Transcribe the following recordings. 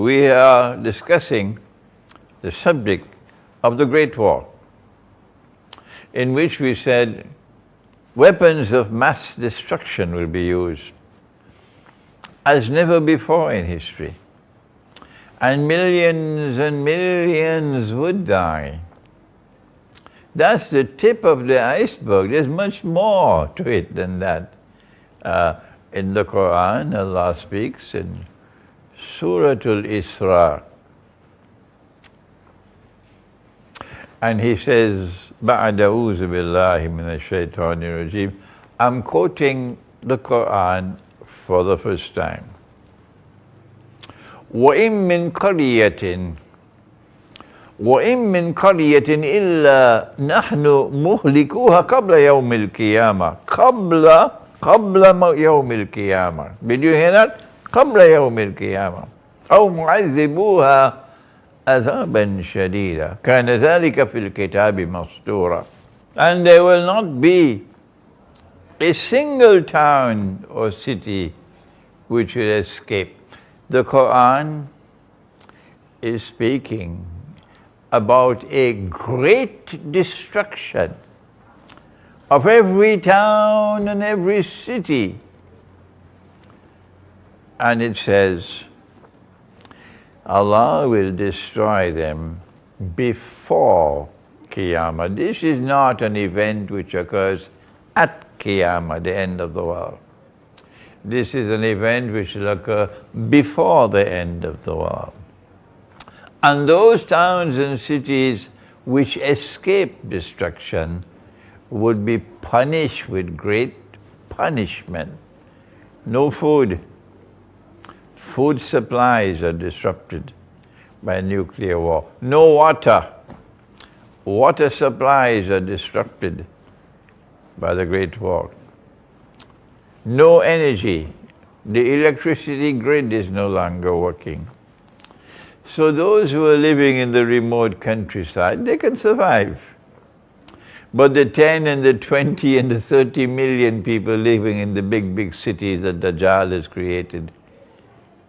We are discussing the subject of the Great War, in which we said weapons of mass destruction will be used as never before in history, and millions would die. That's the tip of the iceberg. There's much more to it than that. In the Quran, Allah speaks in Surah Al-Isra, and He says, بَعْدَ أَعُوذُ بِاللَّهِ مِنَ الشَّيْطَانِ الرَّجِيمِ. I'm quoting the Quran for the first time. وَإِن مِّن قَرْيَةٍ إِلَّا نَحْنُ مُهْلِكُوهَا قَبْلَ يَوْمِ الْقِيَامَةِ قبل يوم القيامة. Did you hear that? قبل يوم القيامة أو معذبوها عذابا شديدا كان ذلك في الكتاب مسطورا. And there will not be a single town or city which will escape. The Quran is speaking about a great destruction of every town and every city. And it says, Allah will destroy them before Qiyamah. This is not an event which occurs at Qiyamah, the end of the world. This is an event which will occur before the end of the world. And those towns and cities which escape destruction would be punished with great punishment. No food. Food supplies are disrupted by nuclear war. No water. Water supplies are disrupted by the Great War. No energy. The electricity grid is no longer working. So those who are living in the remote countryside, they can survive. But the 10 and the 20 and the 30 million people living in the big cities that Dajjal has created,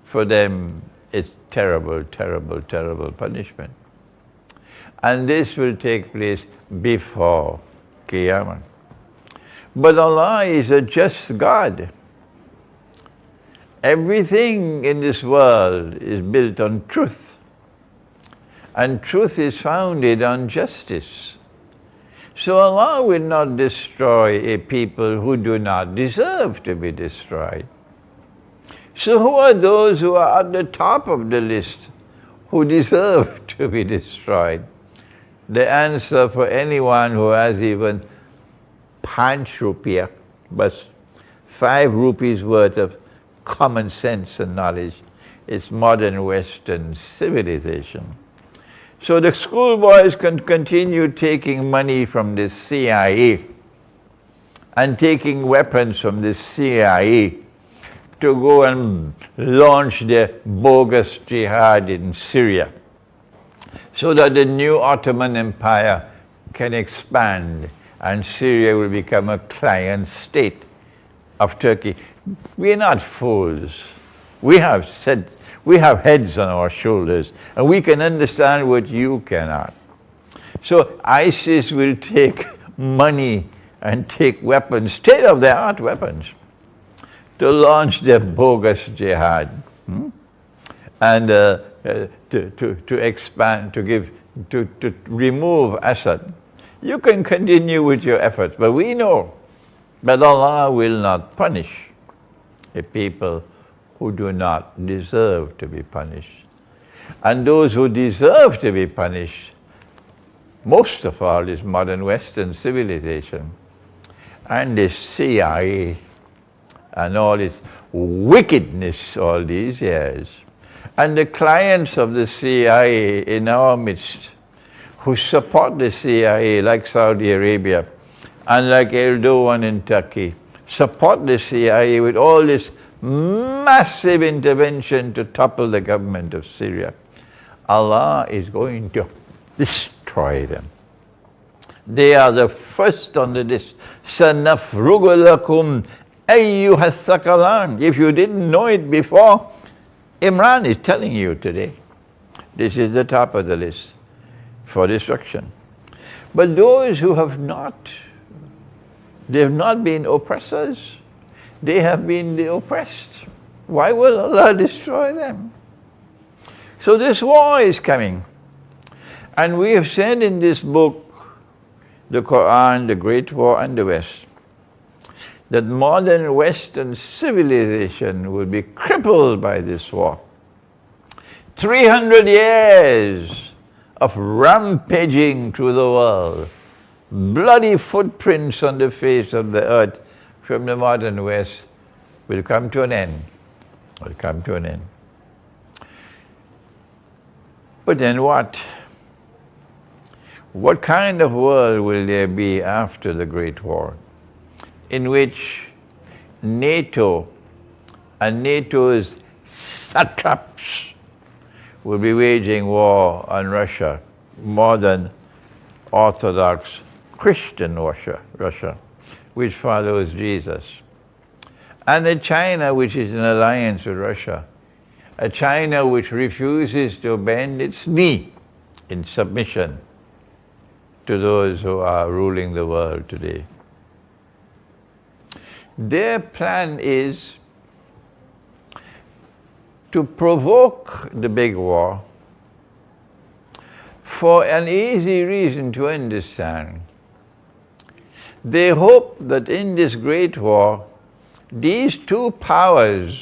for them it's terrible punishment. And this will take place before Qiyamah. But Allah is a just God. Everything in this world is built on truth. And truth is founded on justice. So Allah will not destroy a people who do not deserve to be destroyed. So who are those who are at the top of the list who deserve to be destroyed? The answer for anyone who has even 5 rupiah, but 5 rupees worth of common sense and knowledge, is modern Western civilization. So the schoolboys can continue taking money from the CIA and taking weapons from the CIA to go and launch their bogus jihad in Syria, so that the new Ottoman Empire can expand and Syria will become a client state of Turkey. We are not fools. We have heads on our shoulders, and we can understand what you cannot. So ISIS will take money and take weapons, state-of-the-art weapons, to launch their bogus jihad, and to expand, to remove Assad. You can continue with your efforts, but we know that Allah will not punish a people who do not deserve to be punished. And those who deserve to be punished, most of all, is modern Western civilization and the CIA and all its wickedness all these years. And the clients of the CIA in our midst, who support the CIA, like Saudi Arabia and like Erdogan in Turkey, support the CIA with all this massive intervention to topple the government of Syria. Allah is going to destroy them. They are the first on the list. سَنَفْرُغُ لَكُمْ Ayyuha thaqalan. If you didn't know it before, Imran is telling you today. This is the top of the list for destruction. But those who have not, they have not been oppressors, they have been the oppressed. Why will Allah destroy them? So this war is coming. And we have said in this book, the Quran, the Great War and the West, that modern Western civilization will be crippled by this war. 300 years of rampaging through the world, bloody footprints on the face of the earth from the modern West will come to an end. Will come to an end. But then what? What kind of world will there be after the Great War, in which NATO and NATO's satraps will be waging war on Russia, modern Orthodox Christian Russia, which follows Jesus, and a China which is in alliance with Russia, a China which refuses to bend its knee in submission to those who are ruling the world today. Their plan is to provoke the big war for an easy reason to understand. They hope that in this great war, these two powers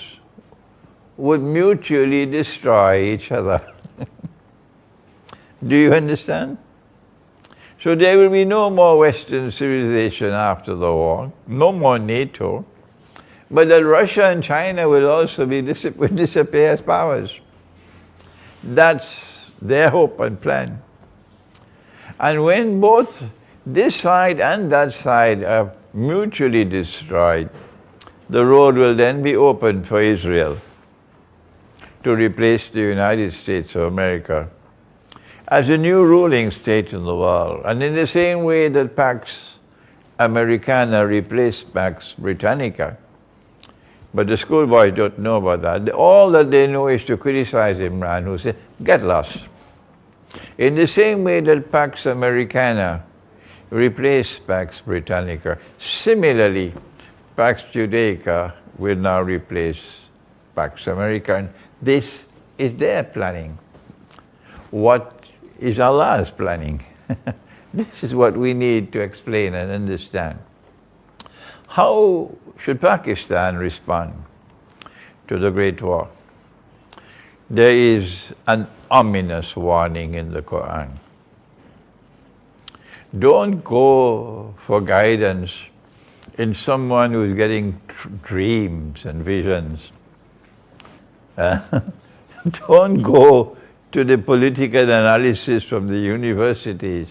would mutually destroy each other. Do you understand? So there will be no more Western civilization after the war, no more NATO, but that Russia and China will also will disappear as powers. That's their hope and plan. And when both this side and that side are mutually destroyed, the road will then be open for Israel to replace the United States of America as a new ruling state in the world. And in the same way that Pax Americana replaced Pax Britannica. But the schoolboys don't know about that. All that they know is to criticize Imran Hosein, get lost. In the same way that Pax Americana replaced Pax Britannica, similarly, Pax Judaica will now replace Pax Americana. This is their planning. What is Allah's planning? This is what we need to explain and understand. How should Pakistan respond to the Great War? There is an ominous warning in the Quran. Don't go for guidance in someone who is getting dreams and visions. Don't go to the political analysis from the universities.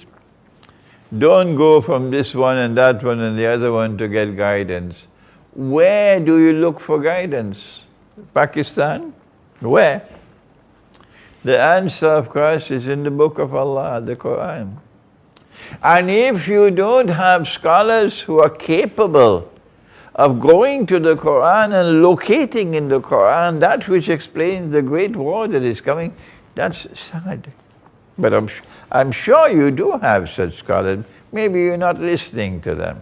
Don't go from this one and that one and the other one to get guidance. Where do you look for guidance? Pakistan? Where? The answer, of course, is in the book of Allah, the Quran. And if you don't have scholars who are capable of going to the Quran and locating in the Quran that which explains the great war that is coming, that's sad. But I'm sure you do have such scholars. Maybe you're not listening to them.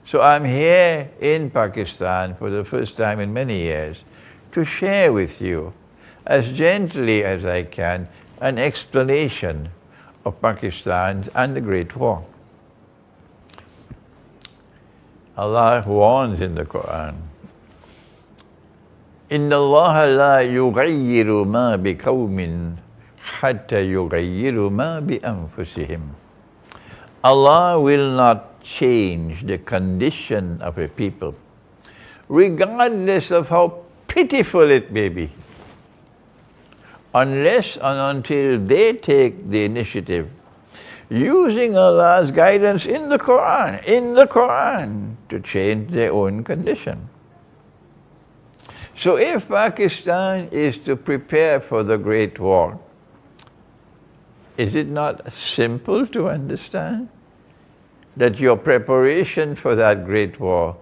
So I'm here in Pakistan for the first time in many years to share with you, as gently as I can, an explanation of Pakistan and the Great War. Allah warns in the Quran, إِنَّ اللَّهَ لَا يُغَيِّرُ مَا بِقَوْمٍ حَتَّى يُغَيِّرُ مَا بِأَنفُسِهِمْ. Allah will not change the condition of a people, regardless of how pitiful it may be, unless and until they take the initiative, using Allah's guidance in the Quran, to change their own condition. So if Pakistan is to prepare for the Great War, is it not simple to understand that your preparation for that Great War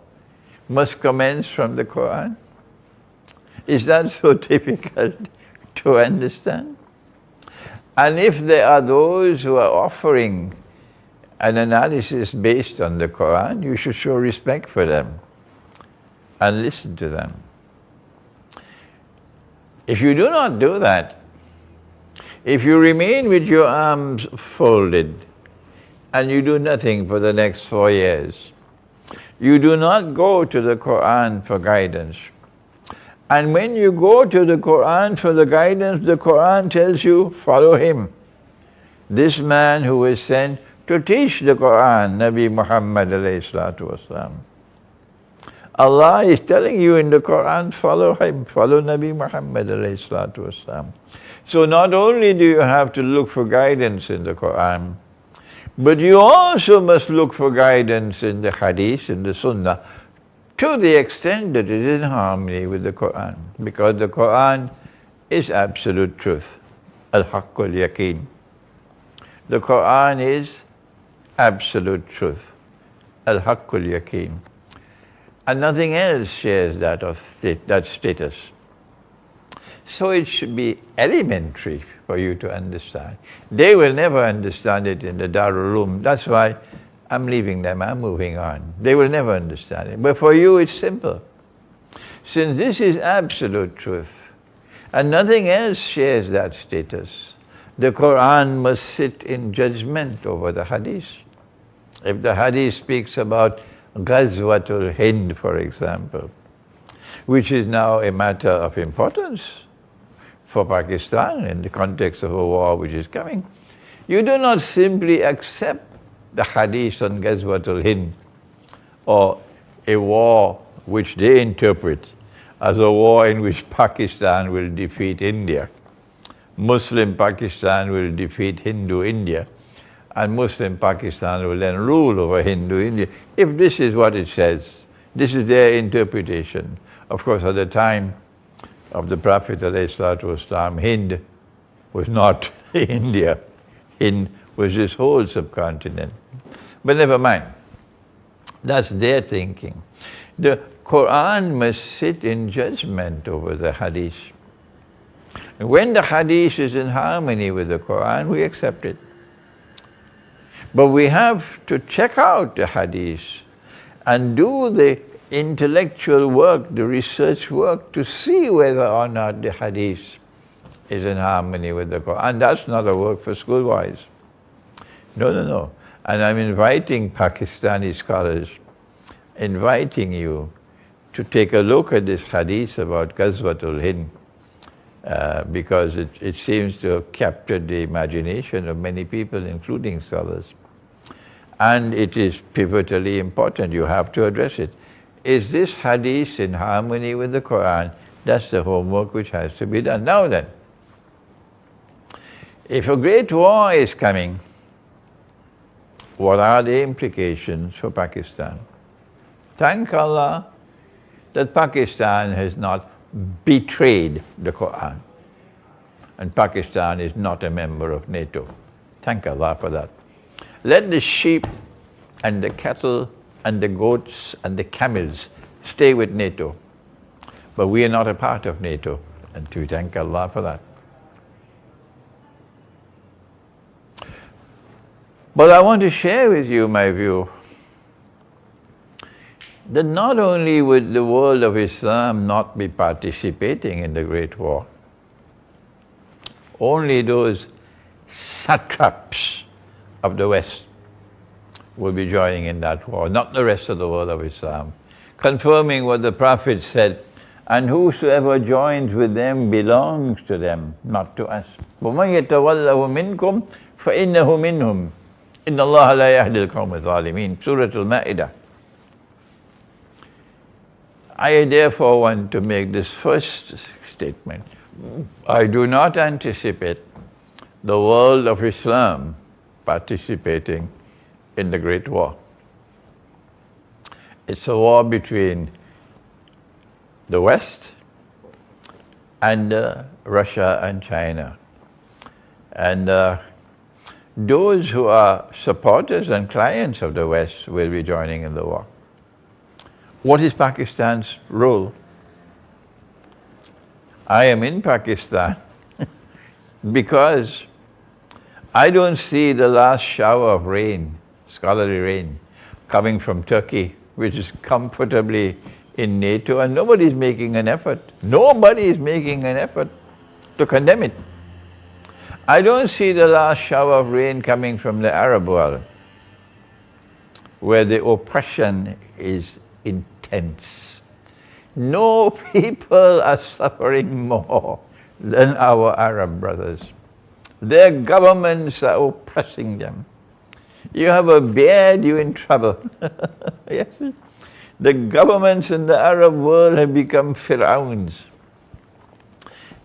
must commence from the Quran? Is that so difficult to understand? And if there are those who are offering an analysis based on the Quran, you should show respect for them and listen to them. If you do not do that, if you remain with your arms folded and you do nothing for the next 4 years, you do not go to the Quran for guidance. And when you go to the Quran for the guidance, the Quran tells you, follow him. This man who was sent to teach the Quran, Nabi Muhammad alayhi salatu wasalam. Allah is telling you in the Quran, follow him, follow Nabi Muhammad alayhi salatu wasalam. So not only do you have to look for guidance in the Quran, but you also must look for guidance in the Hadith, in the Sunnah, to the extent that it is in harmony with the Quran. Because the Quran is absolute truth. Al-Haqqul Yaqeen. The Quran is absolute truth. Al-Haqqul Yaqeen. And nothing else shares that status. So it should be elementary for you to understand. They will never understand it in the Darul Uloom. That's why I'm leaving them, I'm moving on. They will never understand it. But for you it's simple. Since this is absolute truth, and nothing else shares that status, the Quran must sit in judgment over the Hadith. If the Hadith speaks about Ghazwatul Hind, for example, which is now a matter of importance for Pakistan in the context of a war which is coming, you do not simply accept the Hadith on Ghazwatul Hind, or a war which they interpret as a war in which Pakistan will defeat India. Muslim Pakistan will defeat Hindu India, and Muslim Pakistan will then rule over Hindu India. If this is what it says, this is their interpretation. Of course, at the time of the Prophet ﷺ, Hind was not India. Hind was this whole subcontinent. But never mind. That's their thinking. The Quran must sit in judgment over the Hadith. And when the Hadith is in harmony with the Quran, we accept it. But we have to check out the Hadith and do the intellectual work, the research work, to see whether or not the Hadith is in harmony with the Quran. That's not a work for schoolboys. No. And I'm inviting Pakistani scholars, inviting you to take a look at this Hadith about Ghazwatul Hind, because it seems to have captured the imagination of many people, including scholars. And it is pivotally important. You have to address it. Is this Hadith in harmony with the Quran? That's the homework which has to be done. Now then, if a great war is coming, what are the implications for Pakistan? Thank Allah that Pakistan has not betrayed the Quran. And Pakistan is not a member of NATO. Thank Allah for that. Let the sheep and the cattle and the goats and the camels stay with NATO. But we are not a part of NATO, and we thank Allah for that. But I want to share with you my view that not only would the world of Islam not be participating in the Great War, only those satraps of the West will be joining in that war, not the rest of the world of Islam, confirming what the Prophet said, and whosoever joins with them belongs to them, not to us. وَمَنْ يَتَوَلَّهُ مِنْكُمْ فَإِنَّهُ مِنْهُمْ إِنَّ اللَّهَ لَا يَهْدِي الْقَوْمَ الظَّالِمِينَ. Surah Al-Ma'idah. I therefore want to make this first statement. I do not anticipate the world of Islam participating in the Great War. It's a war between the West and Russia and China. And those who are supporters and clients of the West will be joining in the war. What is Pakistan's role? I am in Pakistan because I don't see the last shower of rain, scholarly rain, coming from Turkey, which is comfortably in NATO, and nobody is making an effort. Nobody is making an effort to condemn it. I don't see the last shower of rain coming from the Arab world, where the oppression is intense. No people are suffering more than our Arab brothers. Their governments are oppressing them. You have a beard, you're in trouble. Yes. The governments in the Arab world have become pharaohs.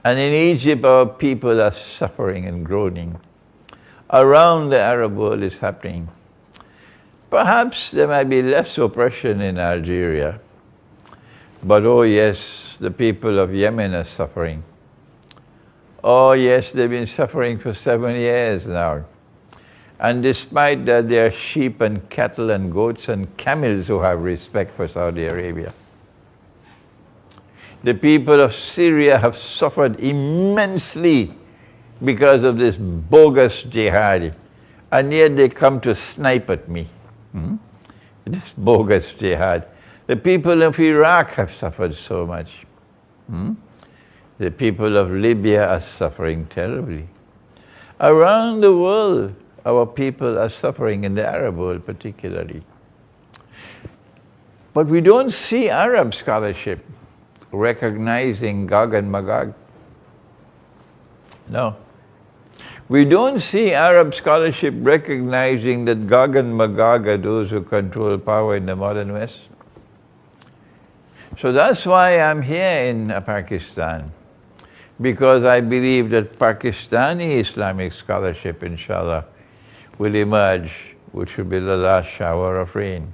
And in Egypt, our people are suffering and groaning. Around the Arab world is happening. Perhaps there might be less oppression in Algeria. But oh yes, the people of Yemen are suffering. Oh yes, they've been suffering for 7 years now. And despite that, there are sheep and cattle and goats and camels who have respect for Saudi Arabia. The people of Syria have suffered immensely because of this bogus jihad. And yet they come to snipe at me. This bogus jihad. The people of Iraq have suffered so much. The people of Libya are suffering terribly. Around the world, our people are suffering, in the Arab world particularly. But we don't see Arab scholarship recognizing Gog and Magog. No. We don't see Arab scholarship recognizing that Gog and Magog are those who control power in the modern West. So that's why I'm here in Pakistan, because I believe that Pakistani Islamic scholarship, inshallah, will emerge, which will be the last shower of rain.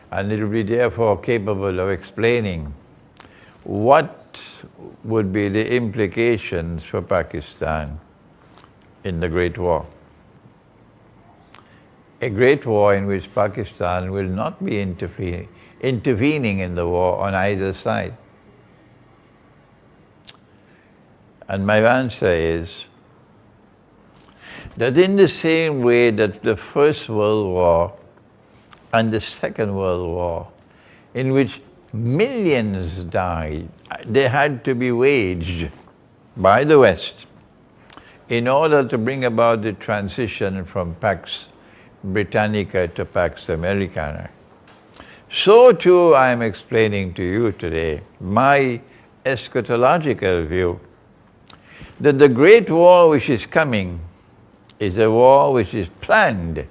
And it will be therefore capable of explaining what would be the implications for Pakistan in the Great War. A great war in which Pakistan will not be intervening in the war on either side. And my answer is that in the same way that the First World War and the Second World War, in which millions died, they had to be waged by the West in order to bring about the transition from Pax Britannica to Pax Americana. So too I am explaining to you today my eschatological view that the great war which is coming is a war which is planned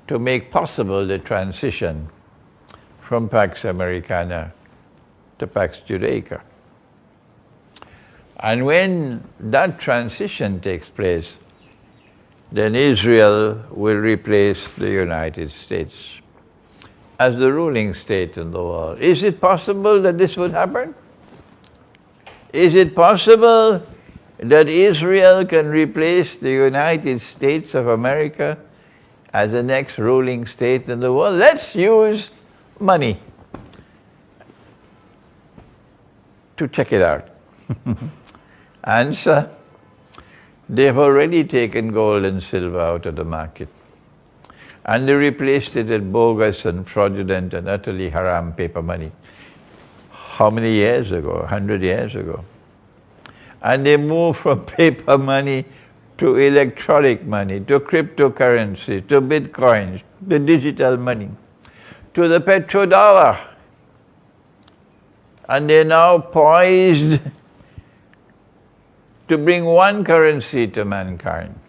to make possible the transition from Pax Americana to Pax Judaica. And when that transition takes place, then Israel will replace the United States as the ruling state in the world. Is it possible that this would happen? Is it possible that Israel can replace the United States of America as the next ruling state in the world? Let's use money to check it out. Answer: they've already taken gold and silver out of the market, and they replaced it with bogus and fraudulent and utterly haram paper money. How many years ago? 100 years ago. And they moved from paper money to electronic money, to cryptocurrency, to bitcoins, to digital money, to the petrodollar. And they're now poised to bring one currency to mankind.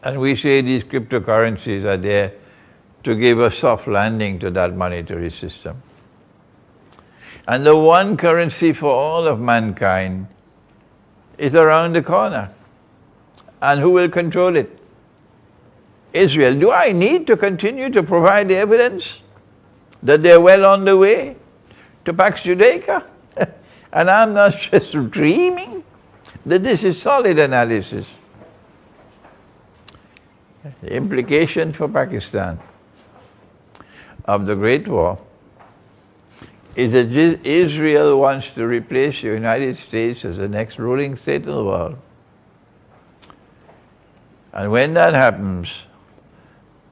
And we say these cryptocurrencies are there to give a soft landing to that monetary system. And the one currency for all of mankind is around the corner. And who will control it? Israel. Do I need to continue to provide the evidence that they're well on the way to Pax Judaica? And I'm not just dreaming that this is solid analysis. The implication for Pakistan. of the Great War is that Israel wants to replace the United States as the next ruling state in the world. And when that happens,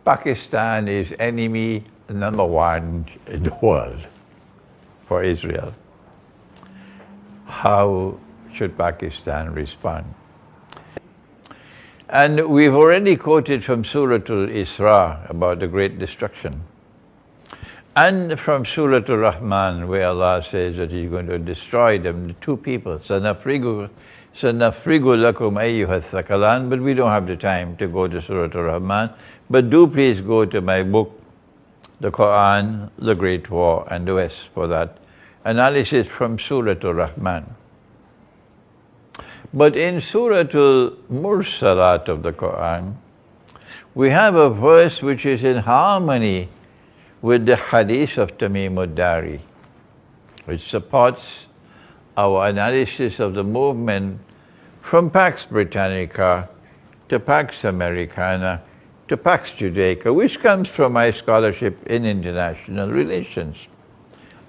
Pakistan is enemy number one in the world for Israel. How should Pakistan respond? And we've already quoted from Surah Al-Isra about the great destruction. And from Surah Al-Rahman, where Allah says that He's going to destroy them, the two people, سَنَفْرِغُ لَكُمْ أَيُّهَا الثَّقَلَانِ. But we don't have the time to go to Surah Al-Rahman. But do please go to my book, the Quran, the Great War, and the West for that analysis from Surah Al-Rahman. But in Surah Al-Mursalat of the Quran, we have a verse which is in harmony with the hadith of Tamim ad-Dari, which supports our analysis of the movement from Pax Britannica to Pax Americana to Pax Judaica, which comes from my scholarship in international relations.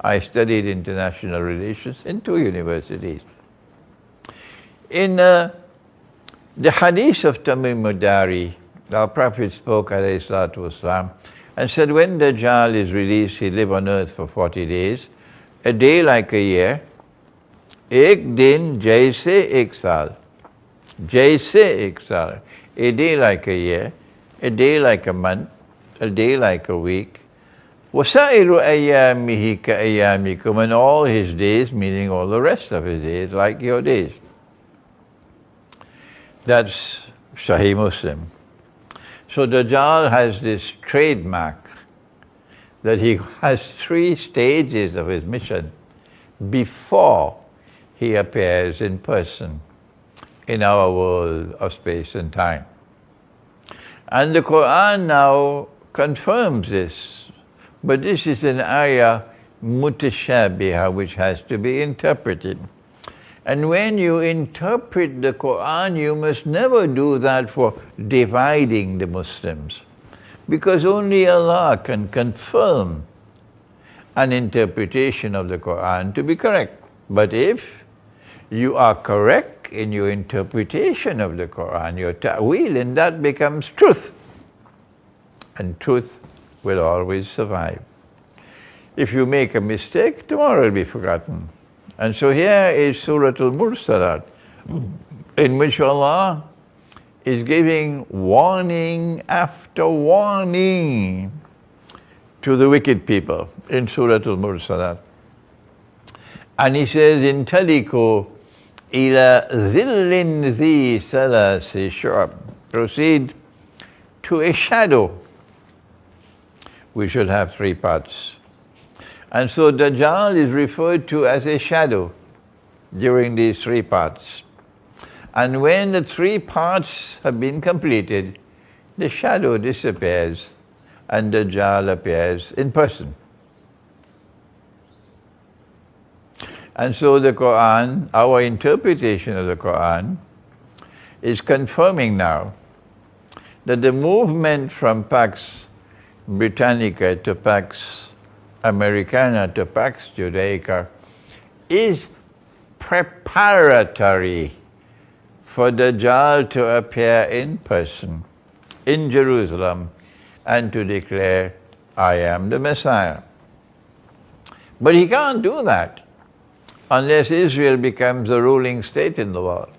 I studied international relations in 2 universities. In the hadith of Tamim ad-Dari, our Prophet spoke, alayhi salatu wasalam, and said, when Dajjal is released, he live on earth for 40 days, a day like a year, ek din jaise ek saal, jaise ek saal, a day like a year, a day like a month, a day like a week, wasairu ayyamihi ka ayyamikum, and all his days, meaning all the rest of his days, like your days. That's Sahih Muslim. So Dajjal has this trademark that he has 3 stages of his mission before he appears in person in our world of space and time. And the Quran now confirms this, but this is an ayah mutashabiha which has to be interpreted. And when you interpret the Quran, you must never do that for dividing the Muslims, because only Allah can confirm an interpretation of the Quran to be correct. But if you are correct in your interpretation of the Quran, your ta'wil, and that becomes truth, and truth will always survive. If you make a mistake, tomorrow it will be forgotten. And so here is Surah Al-Mursalat, in which Allah is giving warning after warning to the wicked people in Surah Al-Mursalat. And He says, Intaliku ila dhillin dhi salasi shu'ab. Proceed to a shadow. We should have 3 parts. And so Dajjal is referred to as a shadow during these 3 parts. And when the 3 parts have been completed, the shadow disappears and Dajjal appears in person. And so the Quran, our interpretation of the Quran, is confirming now that the movement from Pax Britannica to Pax Americana to Pax Judaica is preparatory for Dajjal to appear in person in Jerusalem and to declare, I am the Messiah. But he can't do that unless Israel becomes the ruling state in the world.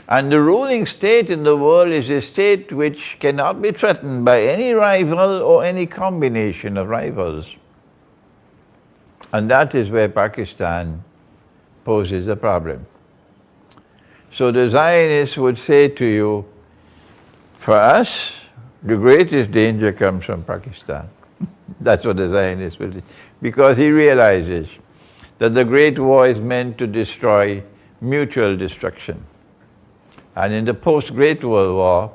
And the ruling state in the world is a state which cannot be threatened by any rival or any combination of rivals. And that is where Pakistan poses a problem. So the Zionists would say to you, for us, the greatest danger comes from Pakistan. That's what the Zionist will say. Because he realizes that the Great War is meant to destroy mutual destruction. And in the post-Great World War,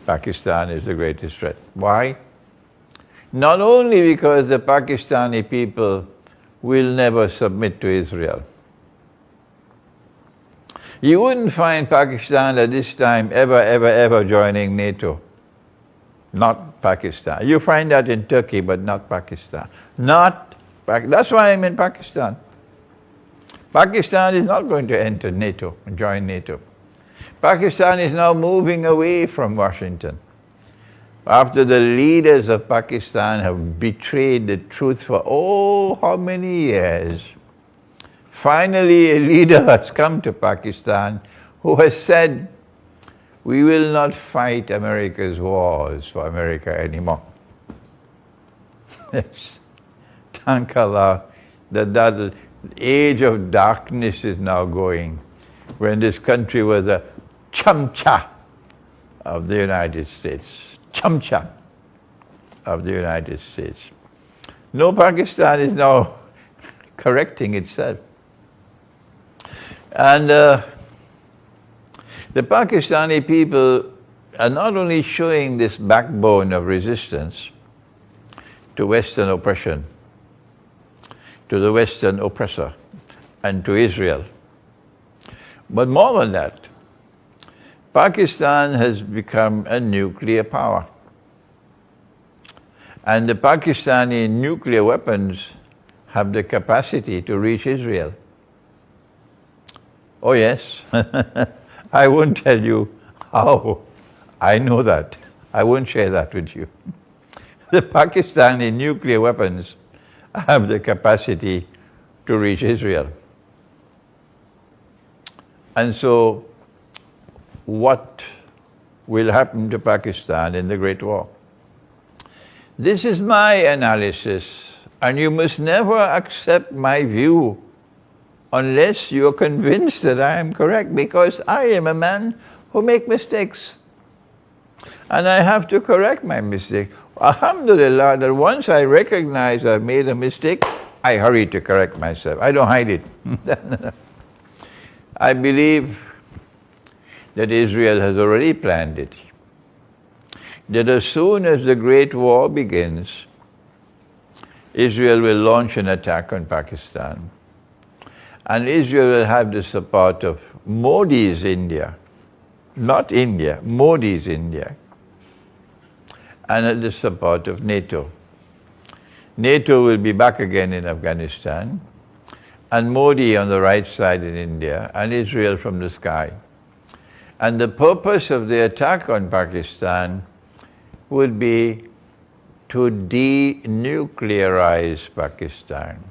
Pakistan is the greatest threat. Why? Not only because the Pakistani people will never submit to Israel. You wouldn't find Pakistan at this time ever joining NATO. Not not Pakistan. You find that in Turkey, but not Pakistan. That's why I'm in Pakistan. Pakistan is not going to enter NATO, join NATO. Pakistan is now moving away from Washington. After the leaders of Pakistan have betrayed the truth for how many years, finally a leader has come to Pakistan who has said, we will not fight America's wars for America anymore. Yes. Thank Allah that age of darkness is now going, when this country was a chamcha of the United States. Chamcha of the United States. No, Pakistan is now correcting itself. And the Pakistani people are not only showing this backbone of resistance to Western oppression, to the Western oppressor, and to Israel, but more than that, Pakistan has become a nuclear power. And the Pakistani nuclear weapons have the capacity to reach Israel. Oh yes, I won't tell you how. I know that. I won't share that with you. The Pakistani nuclear weapons have the capacity to reach Israel. And so, what will happen to Pakistan in the Great War? This is my analysis, and you must never accept my view unless you are convinced that I am correct, because I am a man who makes mistakes. And I have to correct my mistake. Alhamdulillah, that once I recognize I've made a mistake, I hurry to correct myself. I don't hide it. I believe that Israel has already planned it. That as soon as the Great War begins, Israel will launch an attack on Pakistan. And Israel will have the support of Modi's India, not India, Modi's India, and the support of NATO. NATO will be back again in Afghanistan, and Modi on the right side in India, and Israel from the sky. And the purpose of the attack on Pakistan would be to denuclearize Pakistan.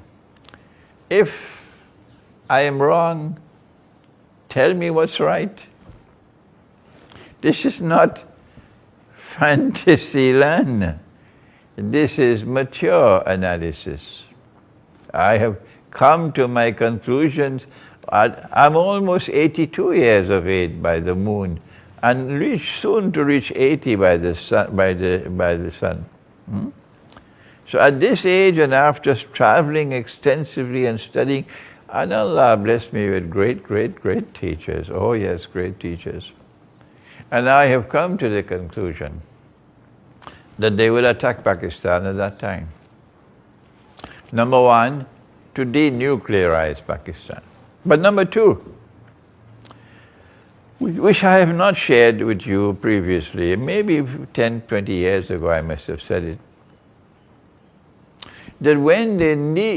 If I am wrong, tell me what's right. This is not fantasy land. This is mature analysis. I have come to my conclusions. I'm almost 82 years of age by the moon, and soon to reach 80 by the sun. So at this age, and after traveling extensively and studying, and Allah blessed me with great teachers. Oh yes, great teachers. And I have come to the conclusion that they will attack Pakistan at that time. Number one, to denuclearize Pakistan. But number two, which I have not shared with you previously, maybe 10, 20 years ago I must have said it, that when they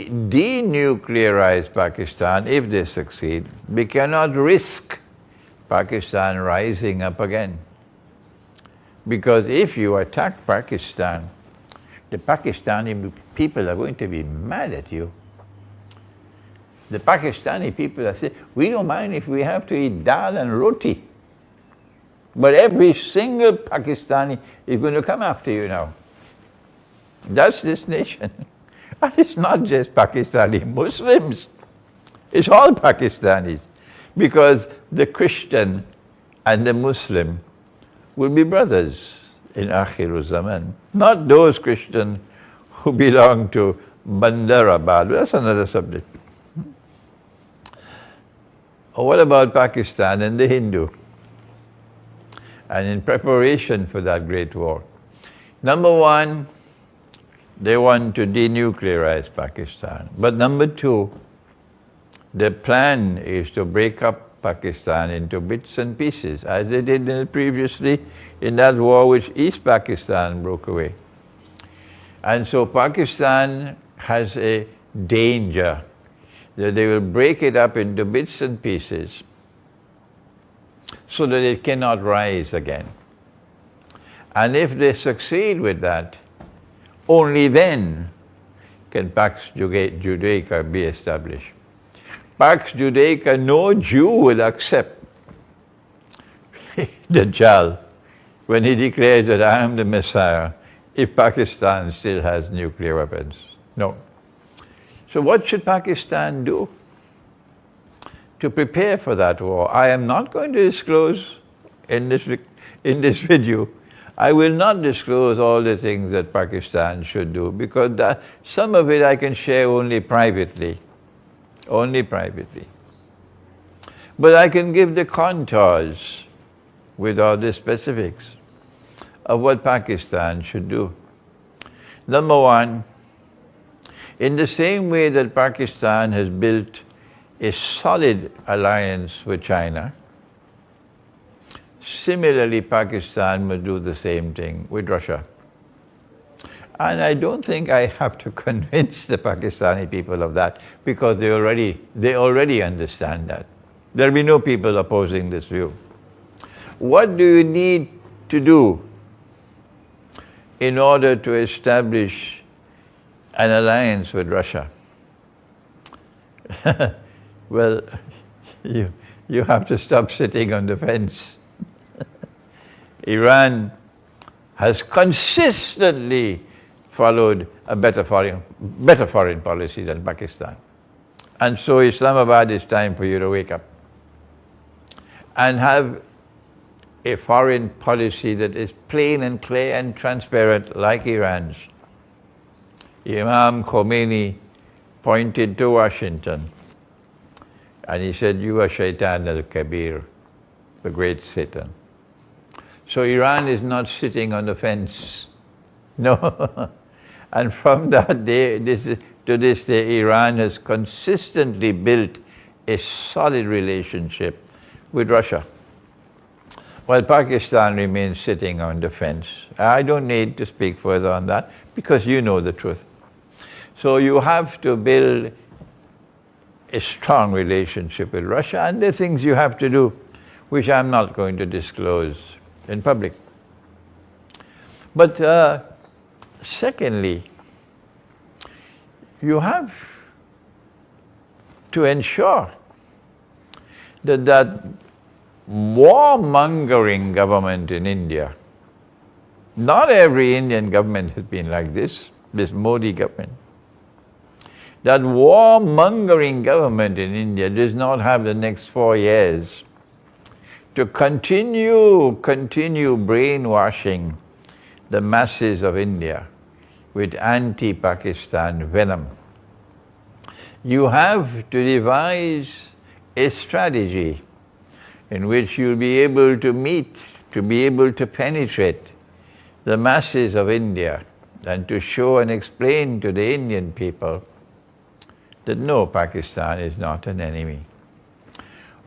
denuclearize Pakistan, if they succeed, we cannot risk Pakistan rising up again. Because if you attack Pakistan, the Pakistani people are going to be mad at you. The Pakistani people are saying, we don't mind if we have to eat dal and roti. But every single Pakistani is going to come after you now. That's this nation. And it's not just Pakistani Muslims. It's all Pakistanis. Because the Christian and the Muslim will be brothers in Akhiru Zaman. Not those Christians who belong to Bandarabad. That's another subject. What about Pakistan and the Hindu? And in preparation for that great war. Number one, they want to denuclearize Pakistan. But number two, their plan is to break up Pakistan into bits and pieces, as they did previously in that war which East Pakistan broke away. And so Pakistan has a danger that they will break it up into bits and pieces so that it cannot rise again. And if they succeed with that, only then can Pax Judaica be established. Pax Judaica, no Jew will accept Dajjal when he declares that I am the Messiah if Pakistan still has nuclear weapons. No. So what should Pakistan do to prepare for that war? I am not going to disclose in this video. I will not disclose all the things that Pakistan should do, because some of it I can share only privately. Only privately. But I can give the contours with all the specifics of what Pakistan should do. Number one, in the same way that Pakistan has built a solid alliance with China, similarly Pakistan must do the same thing with Russia. And I don't think I have to convince the Pakistani people of that, because they already understand that. There will be no people opposing this view. What do you need to do in order to establish an alliance with Russia? Well, you have to stop sitting on the fence. Iran has consistently followed a better foreign policy than Pakistan. And so Islamabad, it's time for you to wake up and have a foreign policy that is plain and clear and transparent like Iran's. Imam Khomeini pointed to Washington and he said, "You are Shaitan al-Kabir, the great Satan." So Iran is not sitting on the fence. No. And from that day to this day, Iran has consistently built a solid relationship with Russia, while Pakistan remains sitting on the fence. I don't need to speak further on that, because you know the truth. So you have to build a strong relationship with Russia, and there are things you have to do which I'm not going to disclose in public. But secondly, you have to ensure that warmongering government in India, not every Indian government has been like this Modi government, that warmongering government in India does not have the next 4 years to continue brainwashing the masses of India with anti-Pakistan venom. You have to devise a strategy in which you'll be able to penetrate the masses of India and to show and explain to the Indian people that no, Pakistan is not an enemy.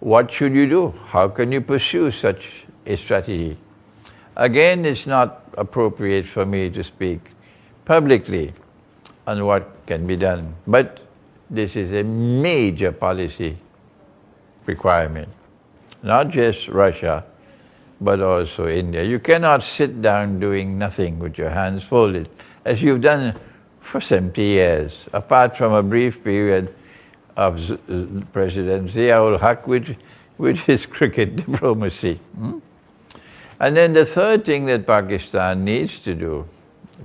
What should you do? How can you pursue such a strategy? Again, it's not appropriate for me to speak publicly on what can be done, but this is a major policy requirement. Not just Russia, but also India. You cannot sit down doing nothing with your hands folded, as you've done for 70 years, apart from a brief period of President Zia-ul-Haq with his cricket diplomacy. And then the third thing that Pakistan needs to do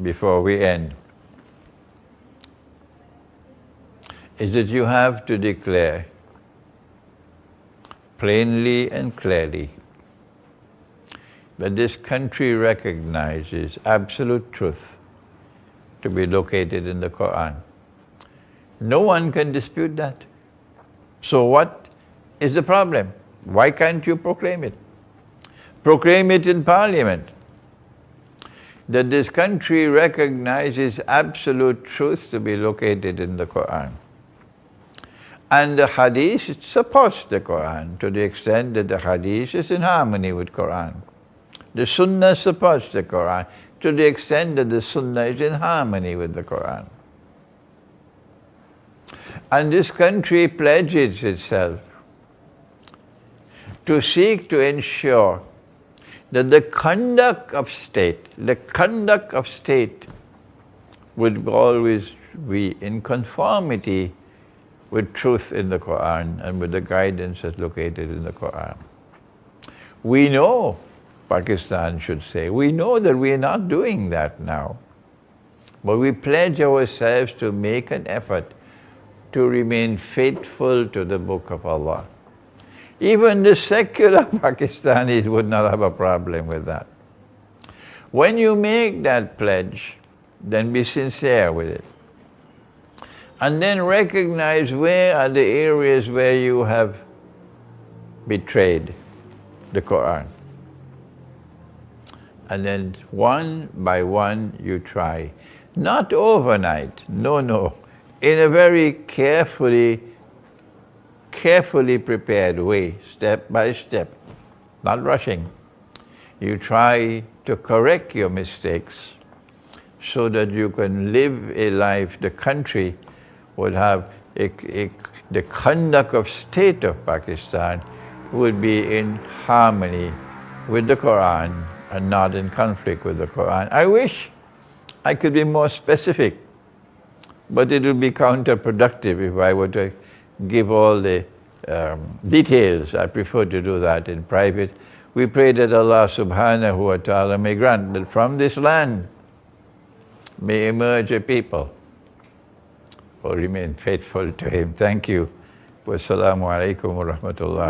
before we end is that you have to declare plainly and clearly that this country recognizes absolute truth to be located in the Quran. No one can dispute that. So what is the problem? Why can't you proclaim it? Proclaim it in Parliament that this country recognizes absolute truth to be located in the Quran. And the hadith supports the Quran to the extent that the hadith is in harmony with Quran. The Sunnah supports the Quran to the extent that the Sunnah is in harmony with the Quran. And this country pledges itself to seek to ensure that the conduct of state would always be in conformity with truth in the Quran and with the guidance that's located in the Quran. We know, Pakistan should say, we know that we are not doing that now. But we pledge ourselves to make an effort to remain faithful to the Book of Allah. Even the secular Pakistanis would not have a problem with that. When you make that pledge, then be sincere with it. And then recognize where are the areas where you have betrayed the Quran. And then one by one you try. Not overnight, no. In a very carefully prepared way, step by step, not rushing. You try to correct your mistakes so that you can live a life, the country would have the conduct of state of Pakistan would be in harmony with the Quran and not in conflict with the Quran. I wish I could be more specific, but it would be counterproductive if I were to give all the details. I prefer to do that in private. We pray that Allah subhanahu wa ta'ala may grant that from this land may emerge a people who remain faithful to Him. Thank you. Wassalamu alaikum wa rahmatullah.